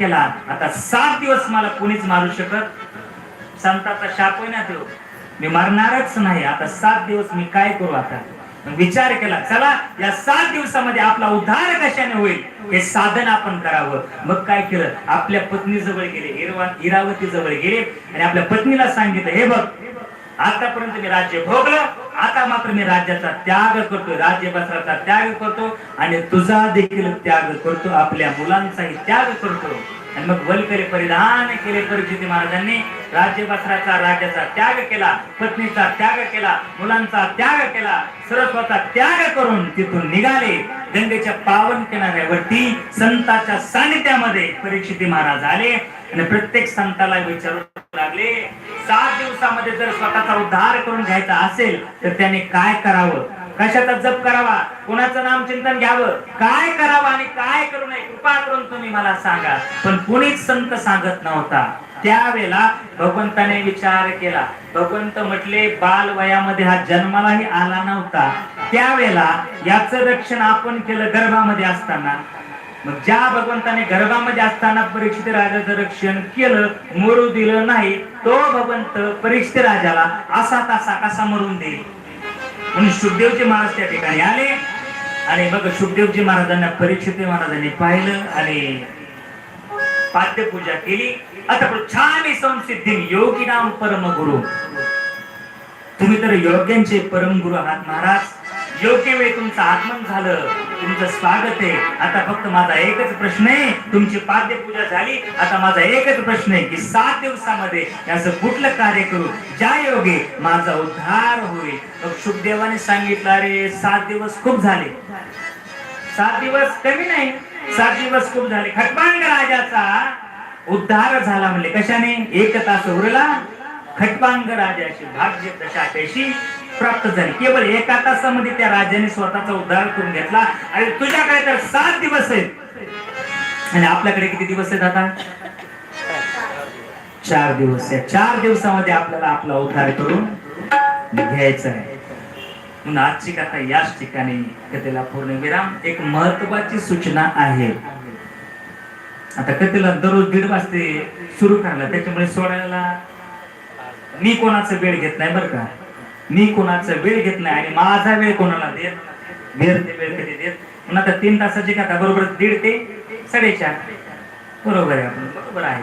केला. आता 7 दिवस मला कोणीच मारू शकत. संताचा शाप होई ना तो, मी मरणारच नाही. आता 7 दिवस मी काय करू? आता विचार केला, चला या 7 दिवसामध्ये आपला उद्धार कशाने होईल हे साधन आपण करावं. मग काय केलं? आपल्या पत्नी जवळ गेले, इरावती जवळ गेले आणि आपल्या पत्नीला सांगितलं, हे बघ, आतापर्यंत मी राज्य भोगलं, आता मात्र मी राज्याचा त्याग करतो, राज्यवस्त्राचा त्याग करतो आणि तुझा देखील त्याग करतो, आपल्या मुलांचाही त्याग करतो. आणि मग वल्कले परिधान केले परीक्षित महाराजांनी. राज्यवस्त्राचा, राज्याचा त्याग केला, पत्नीचा त्याग केला, मुलांचा त्याग केला, सर्वस्वाचा त्याग करून तिथून निघाले. गंगेच्या पावन किनाऱ्यावरती संतांच्या सानिध्यामध्ये परीक्षित महाराज आले आणि प्रत्येक संताला विचारू लागले, 7 दिवसामध्ये जर स्वतःचा उद्धार करून घ्यायचा असेल तर त्याने काय करावं, कशाचा जप करावा, कोणाचं नाम चिंतन घ्यावं, काय करावं आणि काय करू नये, कृपा करून तुम्ही मला सांगा. पण कोणीच संत सांगत नव्हता. त्यावेळेला भगवंताने विचार केला. भगवंत म्हटले, बाल वयामध्ये हा जन्मालाही आला नव्हता, त्यावेळेला याचं रक्षण आपण केलं गर्भामध्ये असताना. मग ज्या भगवंताने गर्भामध्ये असताना परीक्षित राजाचं रक्षण केलं, मरू दिलं नाही, तो भगवंत परीक्षित राजाला असा तासा कसा मरून देईल? म्हणून शुकदेवजी महाराज त्या ठिकाणी आले आणि मग शुकदेवजी महाराजांना परीक्षित महाराजांनी पाहिलं आणि पाद्यपूजा केली. आता छान संसिद्धी योगी नाम परम गुरु, तुम्ही तर योग्यांचे परम गुरु आहात महाराज. योग्य वेळी तुमचं आगमन झालं, तुमचं स्वागत आहे. आता फक्त माझा एकच प्रश्न आहे, तुमची पाद्यपूजा झाली, आता माझा एकच प्रश्न आहे की 7 दिवसामध्ये असं कुठलं कार्य करू ज्या योगे माझा उद्धार होईल? मग शुकदेवाने सांगितलं, अरे 7 दिवस खूप झाले, 7 दिवस कमी नाही, 7 दिवस खूप झाले. खटवांग राजाचा उद्धार झाला म्हणले, कशाने? 1 तास उरला, खटवांग राजाची भाग्य दशा त्याशी प्राप्त झाली. केवळ 1 तासामध्ये त्या राजाने स्वतःचा उद्धार करून घेतला. आणि तुझ्याकडे तर 7 दिवस आहेत आणि आपल्याकडे किती दिवस आहेत? आता 4 दिवस आहे. 4 दिवसामध्ये आपल्याला आपला उद्धार करून घ्यायचा आहे. म्हणून आजची कथा याच ठिकाणी कथेला पूर्ण विराम. एक महत्वाची सूचना आहे. आता कथेला दररोज 1:30 वाजता सुरू करायला, त्याच्यामुळे सोडायला मी कोणाचा वेळ घेत नाही बरं का. मी कोणाचा वेळ घेत नाही आणि माझा वेळ कोणाला देत वेळ कधी देत. पण आता 3 तासाची कथा बरोबर 1:30 ते 4:30 बरोबर आहे. आपण बरोबर आहे.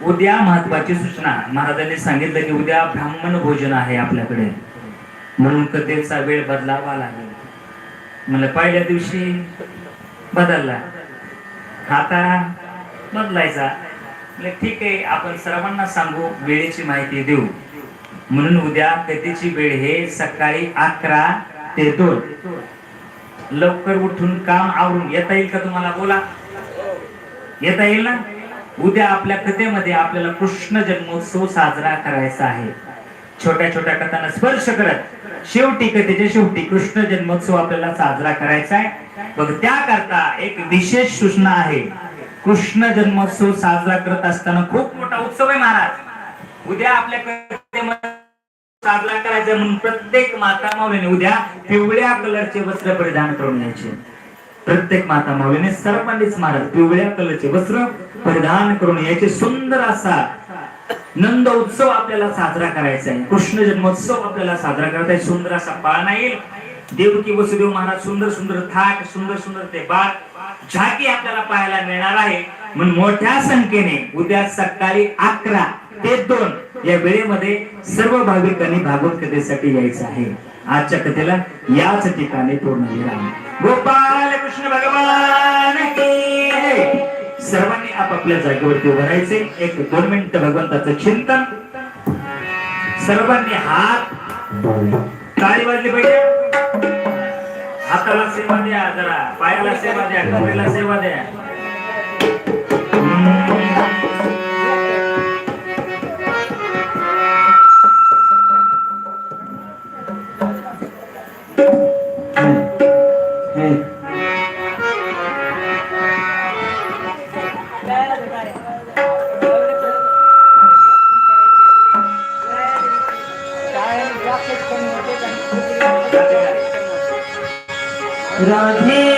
उद्या महत्वाची सूचना महाराजांनी सांगितलं की उद्या ब्राह्मण भोजन आहे आपल्याकडे, म्हणून कथेचा वेळ बदलावा लागेल. मला पहिल्या दिवशी बदलला, आता बदलायचा. ठीक आहे, आपण सर्वांना सांगू, वेळेची माहिती देऊ. म्हणून उद्या कथेची वेळ हे सकाळी 11 ते 2. लवकर उठून काम आवरून येता येईल का तुम्हाला? बोला, येता येईल ना? उद्या आपल्या कथेमध्ये आपल्याला कृष्ण जन्मोत्सव साजरा करायचा आहे. छोट्या छोट्या कथांना स्पर्श करत शेवटी, कथेच्या शेवटी कृष्ण जन्मोत्सव आपल्याला साजरा करायचा आहे. बघ, त्याकरता एक विशेष सूचना आहे. कृष्ण जन्मोत्सव साजरा करत असताना खूप मोठा उत्सव आहे महाराज. उद्या आपल्या कथेमध्ये साजरा करायचा म्हणून प्रत्येक माता माऊलीने उद्या पिवळ्या कलरचे वस्त्र परिधान करून यायचे. प्रत्येक माता माऊलीने, सर्वांनीच महाराज पिवळ्या कलरचे वस्त्र परिधान करून यायचे. सुंदर असा नंद उत्सव आपल्याला साजरा करायचा आहे. कृष्ण जन्मोत्सव आपल्याला साजरा करायचा आहे. सुंदर असा पाळणा येईल. देवकी वसुदेव महाराज सुंदर सुंदर थाट, सुंदर सुंदर ते बाळ झाकी आपल्याला पाहायला मिळणार आहे. म्हणून मोठ्या संख्येने उद्या सकाळी 11 ते 2 या वेळेमध्ये सर्व भाविकांनी भागवत कथेसाठी यायचं आहे. आजच्या कथेला याच ठिकाणी पूर्ण विराम. गोपाल कृष्ण भगवान की जय. सर्वांनी आपापल्या जागेवरती उभं राहायचे. 1-2 मिनिट भगवंताचं चिंतन. सर्वांनी हात, टाळी वाजली पाहिजे. हाताला सेवा द्या, जरा पायाला सेवा द्या, कमरेला सेवा द्या. राधे